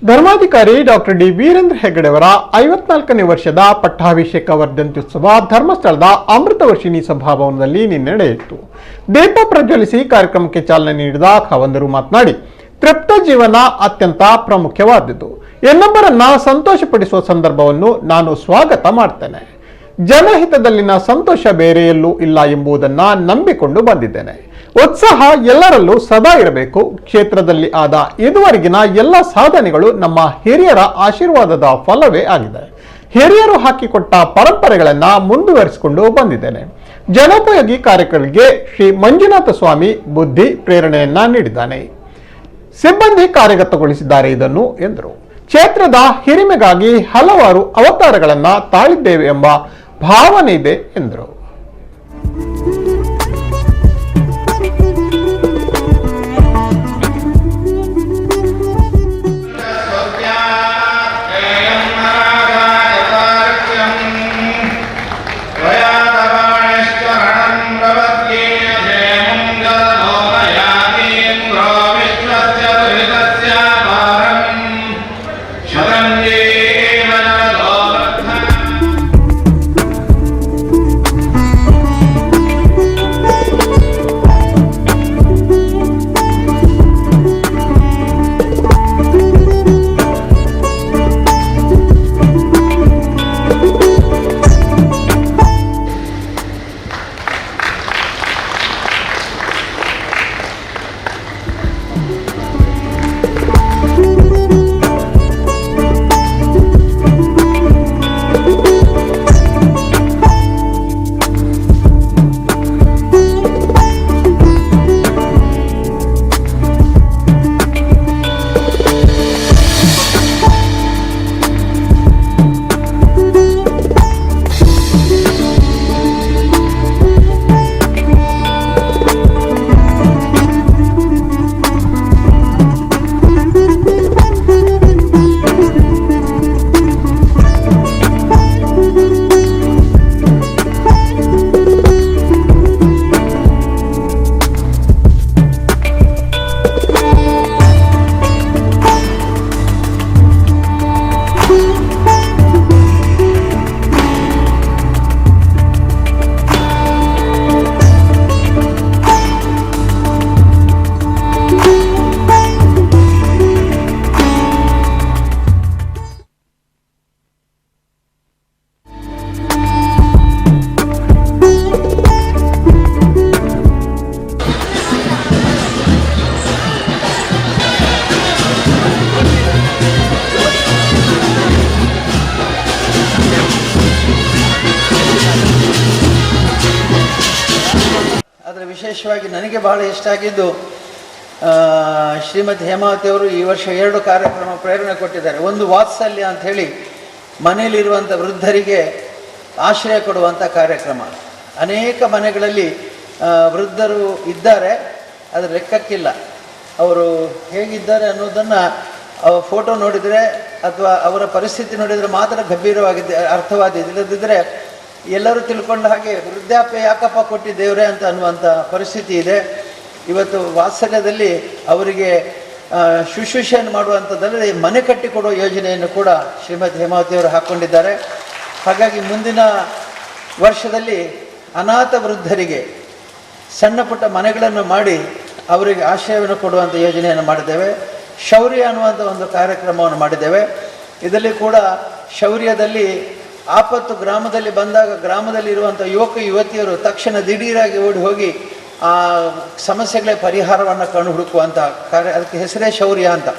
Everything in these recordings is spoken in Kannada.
ಧರ್ಮಾಧಿಕಾರಿ ಡಾಕ್ಟರ್ ಡಿ ವೀರೇಂದ್ರ ಹೆಗ್ಗಡೆಯವರ 54ನೇ ವರ್ಷದ ಪಟ್ಟಾಭಿಷೇಕ ವರ್ಧಂತ್ಯುತ್ಸವ ಧರ್ಮಸ್ಥಳದ ಅಮೃತ ವರ್ಷಿಣಿ ಸಭಾಭವನದಲ್ಲಿ ನಿನ್ನೆ ನಡೆಯಿತು. ದೀಪ ಪ್ರಜ್ವಲಿಸಿ ಕಾರ್ಯಕ್ರಮಕ್ಕೆ ಚಾಲನೆ ನೀಡಿದ ಖಾವಂದರು ಮಾತನಾಡಿ, ತೃಪ್ತ ಜೀವನ ಅತ್ಯಂತ ಪ್ರಾಮುಖ್ಯವಾದದ್ದು. ಇನ್ನೊಬ್ಬರನ್ನ ಸಂತೋಷಪಡಿಸುವ ಸಂದರ್ಭವನ್ನು ನಾನು ಸ್ವಾಗತ ಮಾಡ್ತೇನೆ. ಜನಹಿತದಲ್ಲಿನ ಸಂತೋಷ ಬೇರೆ ಎಲ್ಲೂ ಇಲ್ಲ ಎಂಬುದನ್ನು ನಂಬಿಕೊಂಡು ಬಂದಿದ್ದೇನೆ. ಉತ್ಸಾಹ ಎಲ್ಲರಲ್ಲೂ ಸದಾ ಇರಬೇಕು. ಕ್ಷೇತ್ರದಲ್ಲಿ ಆದ ಇದುವರೆಗಿನ ಎಲ್ಲ ಸಾಧನೆಗಳು ನಮ್ಮ ಹಿರಿಯರ ಆಶೀರ್ವಾದದ ಫಲವೇ ಆಗಿದೆ. ಹಿರಿಯರು ಹಾಕಿಕೊಟ್ಟ ಪರಂಪರೆಗಳನ್ನು ಮುಂದುವರಿಸಿಕೊಂಡು ಬಂದಿದ್ದೇನೆ. ಜನೋಪಯೋಗಿ ಕಾರ್ಯಕ್ರಮಗಳಿಗೆ ಶ್ರೀ ಮಂಜುನಾಥ ಸ್ವಾಮಿ ಬುದ್ಧಿ ಪ್ರೇರಣೆಯನ್ನ ನೀಡಿದ್ದಾನೆ. ಸಿಬ್ಬಂದಿ ಕಾರ್ಯಗತಗೊಳಿಸಿದ್ದಾರೆ ಇದನ್ನು ಎಂದರು. ಕ್ಷೇತ್ರದ ಹಿರಿಮೆಗಾಗಿ ಹಲವಾರು ಅವತಾರಗಳನ್ನು ತಾಳಿದ್ದೇವೆ ಎಂಬ ಭಾವನೆ ಇದೆ ಎಂದರು. ವಿಶೇಷವಾಗಿ ನನಗೆ ಬಹಳ ಇಷ್ಟ ಆಗಿದ್ದು ಶ್ರೀಮತಿ ಹೇಮಾವತಿ ಅವರು ಈ ವರ್ಷ 2 ಕಾರ್ಯಕ್ರಮ ಪ್ರೇರಣೆ ಕೊಟ್ಟಿದ್ದಾರೆ. ಒಂದು ವಾತ್ಸಲ್ಯ ಅಂತ ಹೇಳಿ ಮನೆಯಲ್ಲಿರುವಂಥ ವೃದ್ಧರಿಗೆ ಆಶ್ರಯ ಕೊಡುವಂಥ ಕಾರ್ಯಕ್ರಮ. ಅನೇಕ ಮನೆಗಳಲ್ಲಿ ವೃದ್ಧರು ಇದ್ದಾರೆ, ಅದರ ಲೆಕ್ಕಕ್ಕಿಲ್ಲ. ಅವರು ಹೇಗಿದ್ದಾರೆ ಅನ್ನೋದನ್ನು ಫೋಟೋ ನೋಡಿದರೆ ಅಥವಾ ಅವರ ಪರಿಸ್ಥಿತಿ ನೋಡಿದರೆ ಮಾತ್ರ ಗಂಭೀರವಾಗಿದೆ, ಅರ್ಥವಾದಿದೆ. ಇಲ್ಲದಿದ್ದರೆ ಎಲ್ಲರೂ ತಿಳ್ಕೊಂಡ ಹಾಗೆ ವೃದ್ಧಾಪ್ಯ ಯಾಕಪ್ಪ ಕೊಟ್ಟಿದ್ದೇವ್ರೆ ಅಂತ ಅನ್ನುವಂಥ ಪರಿಸ್ಥಿತಿ ಇದೆ. ಇವತ್ತು ವಾತ್ಸಲ್ಯದಲ್ಲಿ ಅವರಿಗೆ ಶುಶ್ರೂಷೆಯನ್ನು ಮಾಡುವಂಥದ್ದಲ್ಲಿ ಮನೆ ಕಟ್ಟಿಕೊಡುವ ಯೋಜನೆಯನ್ನು ಕೂಡ ಶ್ರೀಮತಿ ಹೇಮಾವತಿಯವರು ಹಾಕ್ಕೊಂಡಿದ್ದಾರೆ. ಹಾಗಾಗಿ ಮುಂದಿನ ವರ್ಷದಲ್ಲಿ ಅನಾಥ ವೃದ್ಧರಿಗೆ ಸಣ್ಣ ಪುಟ್ಟ ಮನೆಗಳನ್ನು ಮಾಡಿ ಅವರಿಗೆ ಆಶ್ರಯವನ್ನು ಕೊಡುವಂಥ ಯೋಜನೆಯನ್ನು ಮಾಡಿದ್ದೇವೆ. ಶೌರ್ಯ ಅನ್ನುವಂಥ ಒಂದು ಕಾರ್ಯಕ್ರಮವನ್ನು ಮಾಡಿದ್ದೇವೆ. ಇದರಲ್ಲಿ ಕೂಡ ಶೌರ್ಯದಲ್ಲಿ ಆಪತ್ತು ಗ್ರಾಮದಲ್ಲಿ ಬಂದಾಗ ಗ್ರಾಮದಲ್ಲಿರುವಂಥ ಯುವಕ ಯುವತಿಯರು ತಕ್ಷಣ ದಿಢೀರಾಗಿ ಓಡಿ ಹೋಗಿ ಆ ಸಮಸ್ಯೆಗಳ ಪರಿಹಾರವನ್ನು ಕಂಡು ಹುಡುಕುವಂಥ ಕಾರ್ಯ, ಅದಕ್ಕೆ ಹೆಸರೇ ಶೌರ್ಯ ಅಂತ.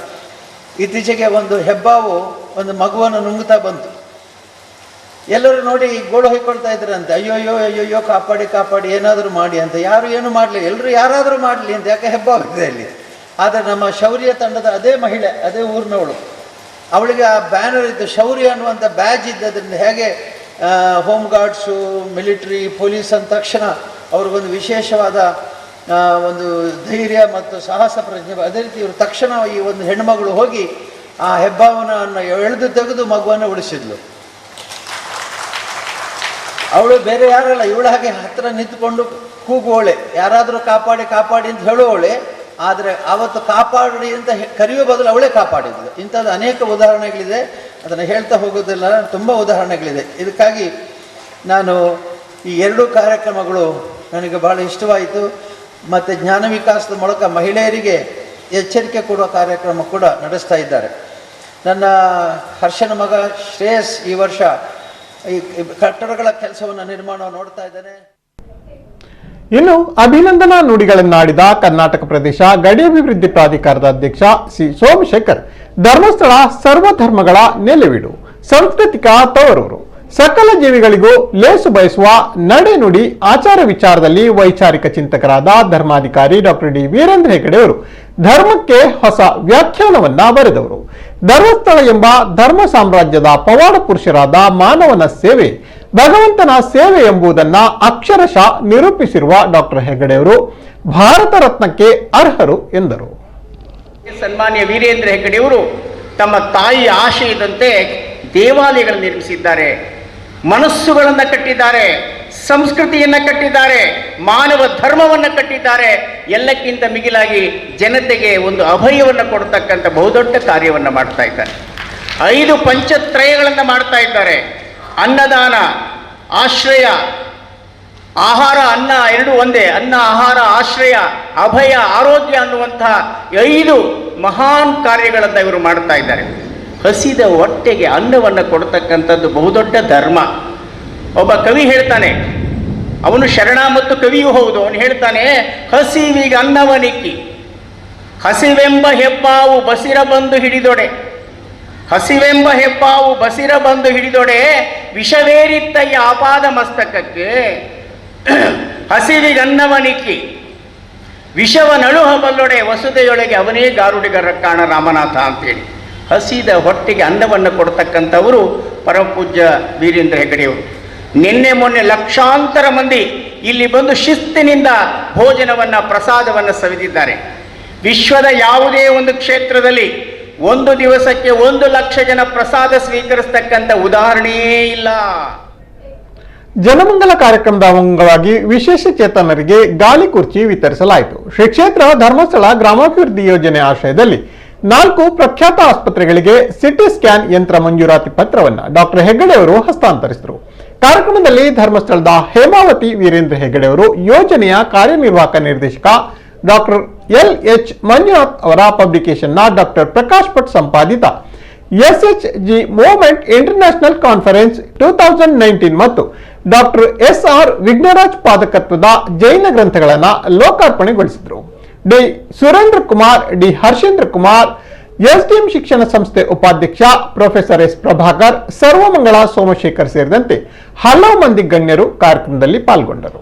ಇತ್ತೀಚೆಗೆ ಒಂದು ಹೆಬ್ಬಾವು ಒಂದು ಮಗುವನ್ನು ನುಂಗುತ್ತಾ ಬಂತು. ಎಲ್ಲರೂ ನೋಡಿ ಗೋಳು ಹೊಯ್ಕೊಳ್ತಾ ಇದ್ರಂತೆ, ಅಯ್ಯೋಯ್ಯೋ ಅಯ್ಯೋಯ್ಯೋ ಕಾಪಾಡಿ ಕಾಪಾಡಿ ಏನಾದರೂ ಮಾಡಿ ಅಂತ. ಯಾರು ಏನು ಮಾಡಲಿ, ಎಲ್ಲರೂ ಯಾರಾದರೂ ಮಾಡಲಿ ಅಂತ, ಯಾಕೆ ಹೆಬ್ಬಾವಿದೆ ಅಲ್ಲಿ. ಆದರೆ ನಮ್ಮ ಶೌರ್ಯ ತಂಡದ ಅದೇ ಮಹಿಳೆ, ಅದೇ ಊರಿನವಳು, ಅವಳಿಗೆ ಆ ಬ್ಯಾನರ್ ಇದ್ದು, ಶೌರ್ಯ ಅನ್ನುವಂಥ ಬ್ಯಾಜ್ ಇದ್ದದ್ರಿಂದ ಹೇಗೆ ಹೋಮ್ ಗಾರ್ಡ್ಸು, ಮಿಲಿಟ್ರಿ, ಪೊಲೀಸ್ ಅಂದ ತಕ್ಷಣ ಅವ್ರಿಗೊಂದು ವಿಶೇಷವಾದ ಒಂದು ಧೈರ್ಯ ಮತ್ತು ಸಾಹಸ ಪ್ರಜ್ಞೆ, ಅದೇ ರೀತಿ ಇವರು ತಕ್ಷಣ ಈ ಒಂದು ಹೆಣ್ಣುಮಗಳು ಹೋಗಿ ಆ ಹೆಬ್ಬಾವನನ್ನು ಎಳೆದು ತೆಗೆದು ಮಗುವನ್ನು ಉಳಿಸಿದ್ಲು. ಅವಳು ಬೇರೆ ಯಾರಲ್ಲ, ಇವಳ ಹಾಗೆ ಹತ್ತಿರ ನಿಂತ್ಕೊಂಡು ಕೂಗುವವಳೆ, ಯಾರಾದರೂ ಕಾಪಾಡಿ ಕಾಪಾಡಿ ಅಂತ ಹೇಳುವವಳೆ. ಆದರೆ ಆವತ್ತು ಕಾಪಾಡಿ ಅಂತ ಕರೆಯುವ ಬದಲು ಅವಳೇ ಕಾಪಾಡಿದ್ಳು. ಇಂಥದ್ದು ಅನೇಕ ಉದಾಹರಣೆಗಳಿದೆ, ಅದನ್ನು ಹೇಳ್ತಾ ಹೋಗೋದಿಲ್ಲ, ತುಂಬ ಉದಾಹರಣೆಗಳಿದೆ. ಇದಕ್ಕಾಗಿ ನಾನು ಈ ಎರಡೂ ಕಾರ್ಯಕ್ರಮಗಳು ನನಗೆ ಬಹಳ ಇಷ್ಟವಾಯಿತು. ಮತ್ತು ಜ್ಞಾನ ವಿಕಾಸದ ಮೂಲಕ ಮಹಿಳೆಯರಿಗೆ ಎಚ್ಚರಿಕೆ ಕೊಡುವ ಕಾರ್ಯಕ್ರಮ ಕೂಡ ನಡೆಸ್ತಾ ಇದ್ದಾರೆ. ನನ್ನ ಹರ್ಷನ ಮಗ ಶ್ರೇಯಸ್ ಈ ವರ್ಷ ಈ ಕಟ್ಟಡಗಳ ಕೆಲಸವನ್ನು ನಿರ್ಮಾಣ ನೋಡ್ತಾ ಇದ್ದಾನೆ. ಇನ್ನು ಅಭಿನಂದನಾ ನುಡಿಗಳನ್ನಾಡಿದ ಕರ್ನಾಟಕ ಪ್ರದೇಶ ಗಡಿ ಅಭಿವೃದ್ಧಿ ಪ್ರಾಧಿಕಾರದ ಅಧ್ಯಕ್ಷ ಸಿ ಸೋಮಶೇಖರ್, ಧರ್ಮಸ್ಥಳ ಸರ್ವಧರ್ಮಗಳ ನೆಲೆವೀಡು, ಸಾಂಸ್ಕೃತಿಕ ತವರೂರು, ಸಕಲ ಜೀವಿಗಳಿಗೂ ಲೇಸು ಬಯಸುವ ನಡೆ ನುಡಿ ಆಚಾರ ವಿಚಾರದಲ್ಲಿ ವೈಚಾರಿಕ ಚಿಂತಕರಾದ ಧರ್ಮಾಧಿಕಾರಿ ಡಾಕ್ಟರ್ ಡಿ ವೀರೇಂದ್ರ ಹೆಗ್ಗಡೆ ಅವರು ಧರ್ಮಕ್ಕೆ ಹೊಸ ವ್ಯಾಖ್ಯಾನವನ್ನ ಬರೆದವರು. ಧರ್ಮಸ್ಥಳ ಎಂಬ ಧರ್ಮ ಸಾಮ್ರಾಜ್ಯದ ಪವಾಡ ಪುರುಷರಾದ ಮಾನವನ ಸೇವೆ ಭಗವಂತನ ಸೇವೆ ಎಂಬುದನ್ನ ಅಕ್ಷರಶಃ ನಿರೂಪಿಸಿರುವ ಡಾಕ್ಟರ್ ಹೆಗ್ಗಡೆ ಅವರು ಭಾರತ ರತ್ನಕ್ಕೆ ಅರ್ಹರು ಎಂದರು. ಸನ್ಮಾನ್ಯ ವೀರೇಂದ್ರ ಹೆಗ್ಗಡೆಯವರು ತಮ್ಮ ತಾಯಿ ಆಶಯದಂತೆ ದೇವಾಲಯಗಳನ್ನು ನಿರ್ಮಿಸಿದ್ದಾರೆ, ಮನಸ್ಸುಗಳನ್ನು ಕಟ್ಟಿದ್ದಾರೆ, ಸಂಸ್ಕೃತಿಯನ್ನು ಕಟ್ಟಿದ್ದಾರೆ, ಮಾನವ ಧರ್ಮವನ್ನು ಕಟ್ಟಿದ್ದಾರೆ. ಎಲ್ಲಕ್ಕಿಂತ ಮಿಗಿಲಾಗಿ ಜನತೆಗೆ ಒಂದು ಅಭಯವನ್ನು ಕೊಡ್ತಕ್ಕಂಥ ಬಹುದೊಡ್ಡ ಕಾರ್ಯವನ್ನು ಮಾಡ್ತಾ ಇದ್ದಾರೆ. 5 ಪಂಚತ್ರಯಗಳನ್ನು ಮಾಡ್ತಾ ಇದ್ದಾರೆ. ಅನ್ನದಾನ, ಆಶ್ರಯ, ಆಹಾರ, ಅನ್ನ ಎರಡೂ ಒಂದೇ, ಅನ್ನ ಆಹಾರ ಆಶ್ರಯ ಅಭಯ ಆರೋಗ್ಯ ಅನ್ನುವಂತಹ 5 ಮಹಾನ್ ಕಾರ್ಯಗಳನ್ನು ಇವರು ಮಾಡ್ತಾ ಇದ್ದಾರೆ. ಹಸಿದ ಹೊಟ್ಟೆಗೆ ಅನ್ನವನ್ನು ಕೊಡ್ತಕ್ಕಂಥದ್ದು ಬಹುದೊಡ್ಡ ಧರ್ಮ. ಒಬ್ಬ ಕವಿ ಹೇಳ್ತಾನೆ, ಅವನು ಶರಣ ಮತ್ತು ಕವಿಯೂ ಹೌದು. ಅವನು ಹೇಳ್ತಾನೆ, ಹಸಿವಿಗೆ ಅನ್ನವನಿಕ್ಕಿ ಹಸಿವೆಂಬ ಹೆಬ್ಬಾವು ಬಸಿರ ಬಂದು ಹಿಡಿದೊಡೆ, ಹಸಿವೆಂಬ ಹೆಬ್ಬಾವು ಬಸಿರ ಬಂದು ಹಿಡಿದೊಡೆ ವಿಷವೇರಿತ್ತಯ್ಯ ಆಪಾದ ಮಸ್ತಕಕ್ಕೆ, ಹಸಿವಿಗೆ ಅನ್ನವನಿಕ್ಕಿ ವಿಷವನಳುಹ ಬಲ್ಲೊಡೆ ವಸುದೆಯೊಳಗೆ ಅವನೇ ಗಾರುಡಿಗರ ಕಾಣ ರಾಮನಾಥ ಅಂತೇಳಿ. ಹಸಿದ ಹೊಟ್ಟೆಗೆ ಅನ್ನವನ್ನು ಕೊಡ್ತಕ್ಕಂಥವರು ಪರಮಪೂಜ್ಯ ವೀರೇಂದ್ರ ಹೆಗ್ಗಡೆಯವರು. ನಿನ್ನೆ ಮೊನ್ನೆ ಲಕ್ಷಾಂತರ ಮಂದಿ ಇಲ್ಲಿ ಬಂದು ಶಿಸ್ತಿನಿಂದ ಭೋಜನವನ್ನು ಪ್ರಸಾದವನ್ನು ಸವಿದಿದ್ದಾರೆ. ವಿಶ್ವದ ಯಾವುದೇ ಒಂದು ಕ್ಷೇತ್ರದಲ್ಲಿ ಒಂದು ದಿವಸಕ್ಕೆ 1 ಲಕ್ಷ ಜನ ಪ್ರಸಾದ ಸ್ವೀಕರಿಸ್ತಕ್ಕಂಥ ಉದಾಹರಣೆಯೇ ಇಲ್ಲ. ಜನಮಂಗಲ ಕಾರ್ಯಕ್ರಮದ ಅಂಗವಾಗಿ ವಿಶೇಷ ಚೇತನರಿಗೆ ಗಾಲಿ ಕುರ್ಚಿ ವಿತರಿಸಲಾಯಿತು. ಶ್ರೀ ಕ್ಷೇತ್ರ ಧರ್ಮಸ್ಥಳ ಗ್ರಾಮಾಭಿವೃದ್ಧಿ ಯೋಜನೆ ಆಶ್ರಯದಲ್ಲಿ 4 ಪ್ರಖ್ಯಾತ ಆಸ್ಪತ್ರೆಗಳಿಗೆ ಸಿಟಿ ಸ್ಕ್ಯಾನ್ ಯಂತ್ರ ಮಂಜೂರಾತಿ ಪತ್ರವನ್ನು ಡಾಕ್ಟರ್ ಹೆಗ್ಗಡೆ ಅವರು ಹಸ್ತಾಂತರಿಸಿದರು. ಕಾರ್ಯಕ್ರಮದಲ್ಲಿ ಧರ್ಮಸ್ಥಳದ ಹೇಮಾವತಿ ವೀರೇಂದ್ರ ಹೆಗ್ಗಡೆ ಅವರು ಯೋಜನೆಯ ಕಾರ್ಯನಿರ್ವಾಹಕ ನಿರ್ದೇಶಕ ಡಾಕ್ಟರ್ LH ಮಂಜುನಾಥ್ ಅವರ ಪಬ್ಲಿಕೇಶನ್ನ ಡಾಕ್ಟರ್ ಪ್ರಕಾಶ್ ಭಟ್ ಸಂಪಾದಿತ SHG ಮೂವ್ಮೆಂಟ್ ಇಂಟರ್ನ್ಯಾಷನಲ್ ಕಾನ್ಫರೆನ್ಸ್ 2019 ಮತ್ತು ಡಾಕ್ಟರ್ SR ವಿಘ್ನರಾಜ್ ಪಾದಕತ್ವದ ಜೈನ ಗ್ರಂಥಗಳನ್ನು ಲೋಕಾರ್ಪಣೆಗೊಳಿಸಿದರು. D Surendra Kumar, D Harshendra Kumar, SDM ಶಿಕ್ಷಣ ಸಂಸ್ಥೆ ಉಪಾಧ್ಯಕ್ಷ ಪ್ರೊಫೆಸರ್ S ಪ್ರಭಾಕರ್, ಸರ್ವಮಂಗಳ ಸೋಮಶೇಖರ್ ಸೇರಿದಂತೆ ಹಲವು ಮಂದಿ ಗಣ್ಯರು ಕಾರ್ಯಕ್ರಮದಲ್ಲಿ ಪಾಲ್ಗೊಂಡರು.